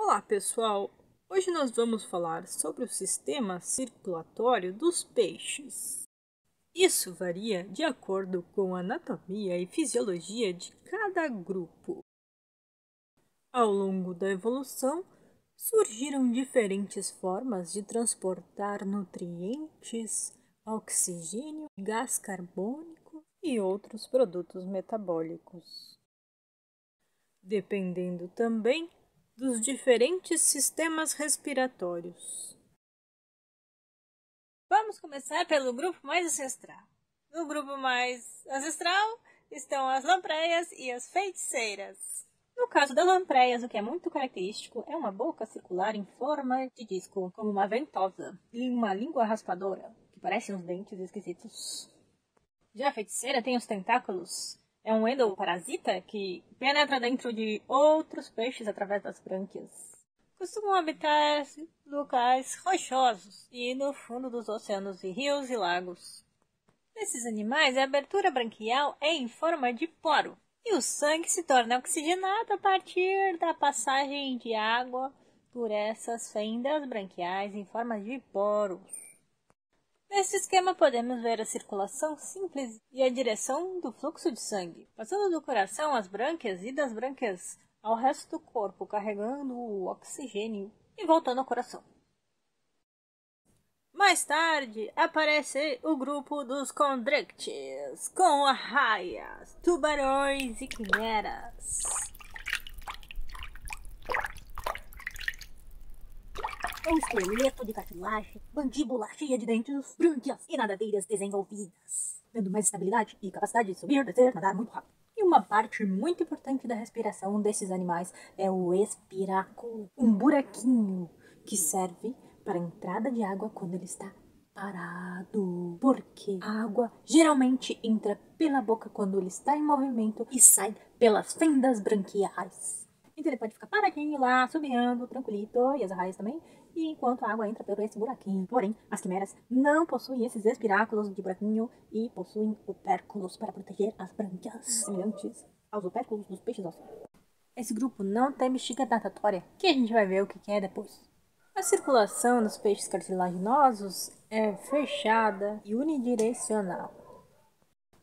Olá, pessoal! Hoje nós vamos falar sobre o sistema circulatório dos peixes. Isso varia de acordo com a anatomia e fisiologia de cada grupo. Ao longo da evolução, surgiram diferentes formas de transportar nutrientes, oxigênio, gás carbônico e outros produtos metabólicos, dependendo também dos diferentes sistemas respiratórios. Vamos começar pelo grupo mais ancestral. No grupo mais ancestral estão as lampreias e as feiticeiras. No caso das lampreias, o que é muito característico é uma boca circular em forma de disco, como uma ventosa, e uma língua raspadora, que parecem uns dentes esquisitos. Já a feiticeira tem os tentáculos. É um endoparasita que penetra dentro de outros peixes através das brânquias. Costumam habitar locais rochosos e no fundo dos oceanos e rios e lagos. Nesses animais, a abertura branquial é em forma de poro, e o sangue se torna oxigenado a partir da passagem de água por essas fendas branquiais em forma de poros. Nesse esquema podemos ver a circulação simples e a direção do fluxo de sangue, passando do coração às brânquias e das brânquias ao resto do corpo, carregando o oxigênio e voltando ao coração. Mais tarde aparece o grupo dos condrictes, com arraias, tubarões e quimeras. É um esqueleto de cartilagem, mandíbula cheia de dentes, brânquias e nadadeiras desenvolvidas, dando mais estabilidade e capacidade de subir, descer, nadar muito rápido. E uma parte muito importante da respiração desses animais é o espiráculo, um buraquinho que serve para a entrada de água quando ele está parado, porque a água geralmente entra pela boca quando ele está em movimento e sai pelas fendas branquiais. Então ele pode ficar paradinho lá, subiando, tranquilito, e as arraias também, e enquanto a água entra por esse buraquinho. Porém, as quimeras não possuem esses espiráculos de buraquinho e possuem opérculos para proteger as brânquias, semelhantes aos opérculos dos peixes ósseos. Esse grupo não tem bexiga natatória, que a gente vai ver o que é depois. A circulação dos peixes cartilaginosos é fechada e unidirecional.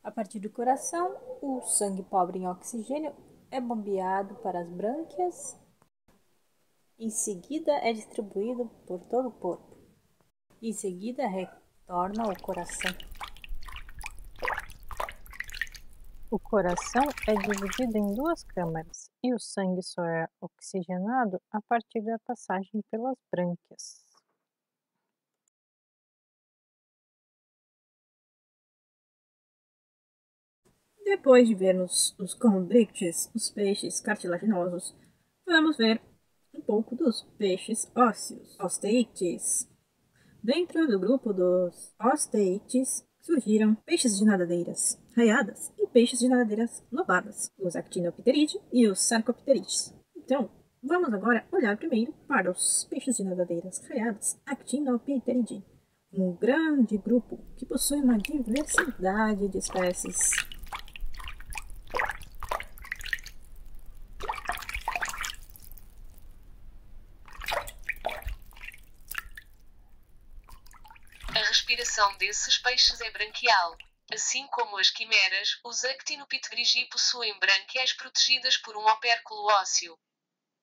A partir do coração, o sangue pobre em oxigênio é bombeado para as brânquias. Em seguida, é distribuído por todo o corpo. Em seguida, retorna ao coração. O coração é dividido em duas câmaras e o sangue só é oxigenado a partir da passagem pelas brânquias. Depois de vermos os condrictes, os peixes cartilaginosos, vamos ver um pouco dos peixes ósseos, osteites. Dentro do grupo dos osteites surgiram peixes de nadadeiras raiadas e peixes de nadadeiras lobadas, os actinopteridae e os sarcopteridae. Então, vamos agora olhar primeiro para os peixes de nadadeiras raiadas, actinopteridae, um grande grupo que possui uma diversidade de espécies. A respiração desses peixes é branquial. Assim como as quimeras, os actinopteridae possuem brânquias protegidas por um opérculo ósseo.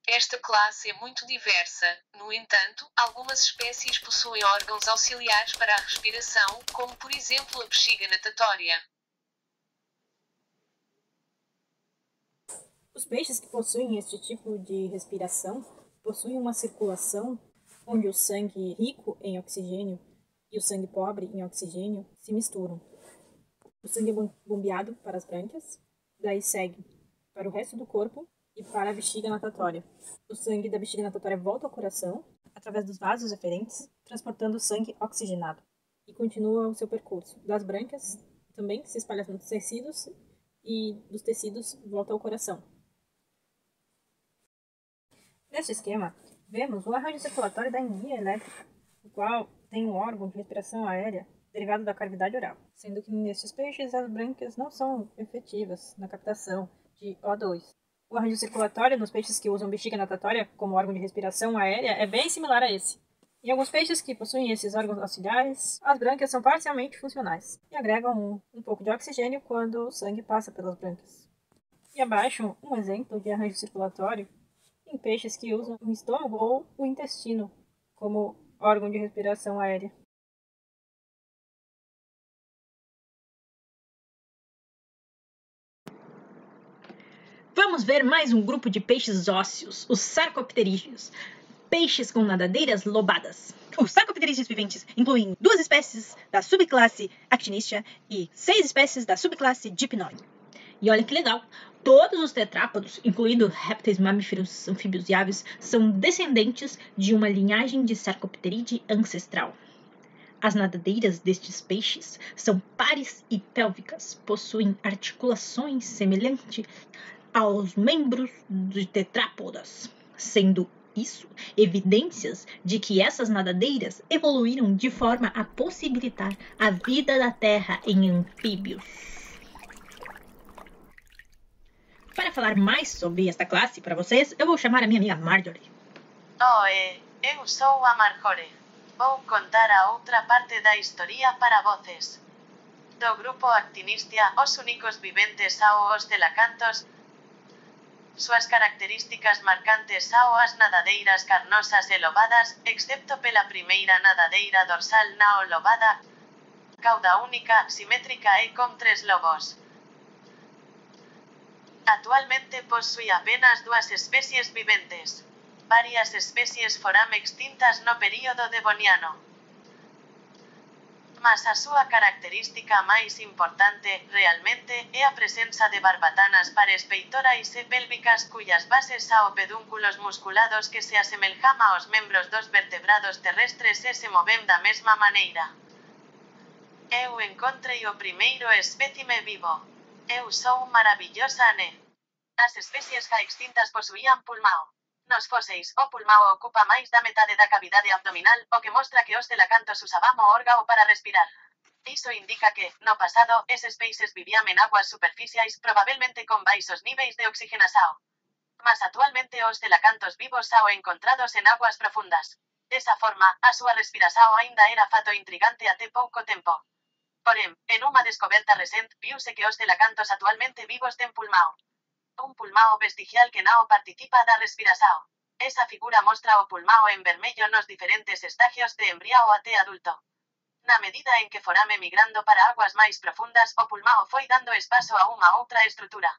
Esta classe é muito diversa, no entanto, algumas espécies possuem órgãos auxiliares para a respiração, como por exemplo a bexiga natatória. Os peixes que possuem este tipo de respiração possuem uma circulação onde o sangue rico em oxigênio e o sangue pobre em oxigênio se misturam. O sangue é bombeado para as brânquias, daí segue para o resto do corpo e para a bexiga natatória. O sangue da bexiga natatória volta ao coração, através dos vasos eferentes, transportando o sangue oxigenado, e continua o seu percurso. Das brânquias também se espalha nos tecidos e dos tecidos volta ao coração. Neste esquema, vemos o arranjo circulatório da energia elétrica, o qual tem um órgão de respiração aérea derivado da cavidade oral, sendo que nestes peixes as brânquias não são efetivas na captação de O2. O arranjo circulatório nos peixes que usam bexiga natatória como órgão de respiração aérea é bem similar a esse. Em alguns peixes que possuem esses órgãos auxiliares, as brânquias são parcialmente funcionais e agregam um pouco de oxigênio quando o sangue passa pelas brânquias. E abaixo, um exemplo de arranjo circulatório em peixes que usam o estômago ou o intestino como órgão de respiração aérea. Vamos ver mais um grupo de peixes ósseos, os sarcopterídeos, peixes com nadadeiras lobadas. Os sarcopterídeos viventes incluem 2 espécies da subclasse Actinistia e 6 espécies da subclasse Dipnoi. E olha que legal, todos os tetrápodos, incluindo répteis, mamíferos, anfíbios e aves, são descendentes de uma linhagem de sarcopterídeo ancestral. As nadadeiras destes peixes são pares e pélvicas, possuem articulações semelhantes aos membros de tetrápodas, sendo isso evidências de que essas nadadeiras evoluíram de forma a possibilitar a vida da Terra em anfíbios. Para falar mais sobre esta classe para vocês, eu vou chamar a minha amiga Marjorie. Oe, eu sou a Marjorie. Vou contar a outra parte da historia para voces. Do grupo Actinistia, os únicos viventes são os telacantos. Suas características marcantes são as nadadeiras carnosas e lobadas, excepto pela primeira nadadeira dorsal nao lobada, cauda única, simétrica e com 3 lobos. Actualmente possui apenas 2 especies viventes. Varias especies foram extintas no período devoniano. Mas a súa característica máis importante, realmente, é a presenza de barbatanas pares peitorais e pélvicas cuyas bases ao pedúnculos musculados que se asemelham aos membros dos vertebrados terrestres e se movem da mesma maneira. Eu encontrei o primeiro espécime vivo. Eu sou maravillosa, né? As especies já extintas possuían pulmão. Nos fóseis, o pulmão ocupa máis da metade da cavidade abdominal, o que mostra que os telacantos usaban o órgão para respirar. Iso indica que, no pasado, eses peixes vivían en aguas superficiais, probablemente con baixos níveis de oxigenação. Mas actualmente os telacantos vivos são encontrados en aguas profundas. Desa forma, a súa respiração aínda era fato intrigante até pouco tempo. Porém, en unha descoberta recente, viuse que os telacantos actualmente vivos ten pulmão. Un pulmão vestigial que não participa da respiração. Esa figura mostra o pulmão en vermello nos diferentes estágios de embrião até adulto. Na medida en que foram emigrando para aguas máis profundas, o pulmão foi dando espaço a unha outra estrutura.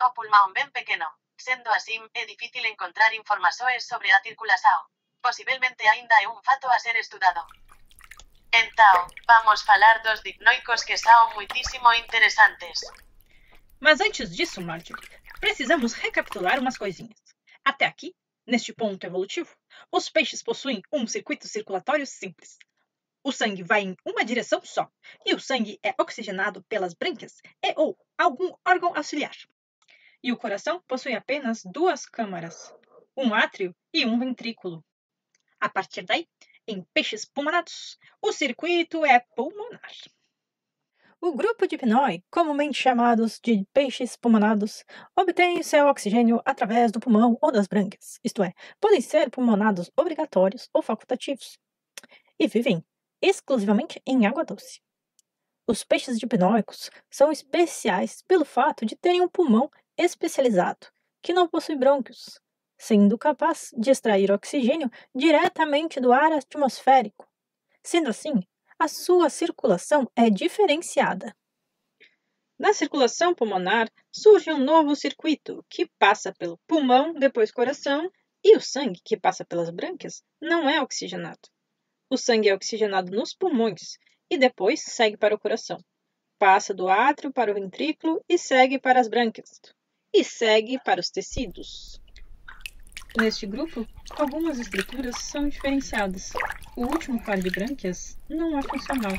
O pulmão ben pequeno. Sendo así, é difícil encontrar informações sobre a circulação. Possivelmente aínda é un fato a ser estudado. Então, vamos falar dos dipnoicos que são muitíssimo interessantes. Mas antes disso, Marjorie, precisamos recapitular umas coisinhas. Até aqui, neste ponto evolutivo, os peixes possuem um circuito circulatório simples. O sangue vai em uma direção só, e o sangue é oxigenado pelas brânquias e ou algum órgão auxiliar. E o coração possui apenas 2 câmaras, um átrio e um ventrículo. A partir daí, em peixes pulmonados, o circuito é pulmonar. O grupo Dipnoi, comumente chamados de peixes pulmonados, obtém seu oxigênio através do pulmão ou das brânquias, isto é, podem ser pulmonados obrigatórios ou facultativos, e vivem exclusivamente em água doce. Os peixes dipnoicos são especiais pelo fato de terem um pulmão especializado, que não possui brônquios, sendo capaz de extrair oxigênio diretamente do ar atmosférico. Sendo assim, a sua circulação é diferenciada. Na circulação pulmonar, surge um novo circuito, que passa pelo pulmão, depois coração, e o sangue, que passa pelas brânquias, não é oxigenado. O sangue é oxigenado nos pulmões, e depois segue para o coração. Passa do átrio para o ventrículo e segue para as brânquias. E segue para os tecidos. Neste grupo, algumas estruturas são diferenciadas. O último par de brânquias não é funcional.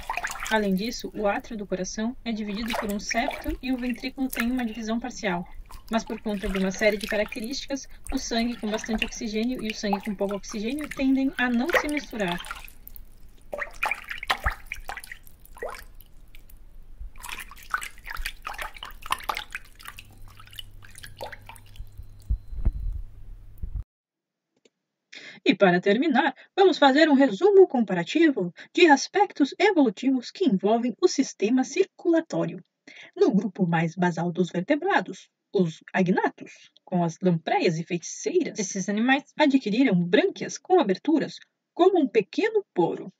Além disso, o átrio do coração é dividido por um septo e o ventrículo tem uma divisão parcial. Mas por conta de uma série de características, o sangue com bastante oxigênio e o sangue com pouco oxigênio tendem a não se misturar. E para terminar, vamos fazer um resumo comparativo de aspectos evolutivos que envolvem o sistema circulatório. No grupo mais basal dos vertebrados, os agnatos, com as lampreias e feiticeiras, esses animais adquiriram brânquias com aberturas como um pequeno poro.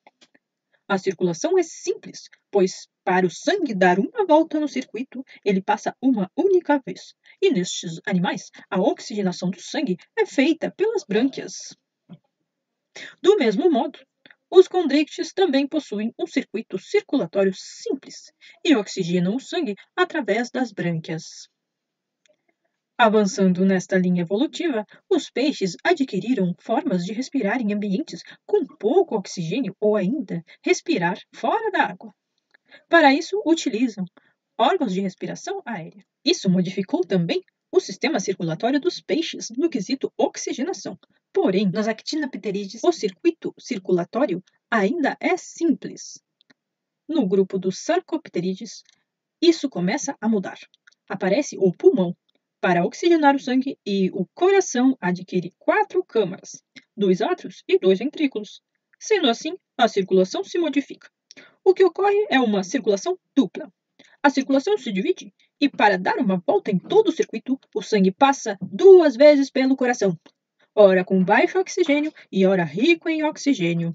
A circulação é simples, pois para o sangue dar uma volta no circuito, ele passa uma única vez. E nestes animais, a oxigenação do sangue é feita pelas brânquias. Do mesmo modo, os condrictes também possuem um circuito circulatório simples e oxigenam o sangue através das brânquias. Avançando nesta linha evolutiva, os peixes adquiriram formas de respirar em ambientes com pouco oxigênio ou ainda respirar fora da água. Para isso, utilizam órgãos de respiração aérea. Isso modificou também o sistema circulatório dos peixes no quesito oxigenação. Porém, nas actinopterídeos, o circuito circulatório ainda é simples. No grupo dos sarcopterídeos, isso começa a mudar. Aparece o pulmão para oxigenar o sangue e o coração adquire 4 câmaras, 2 átrios e 2 ventrículos. Sendo assim, a circulação se modifica. O que ocorre é uma circulação dupla. A circulação se divide e, para dar uma volta em todo o circuito, o sangue passa 2 vezes pelo coração, ora com baixo oxigênio e ora rico em oxigênio.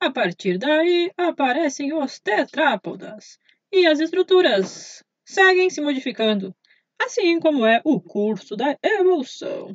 A partir daí, aparecem os tetrápodas e as estruturas seguem se modificando, assim como é o curso da evolução.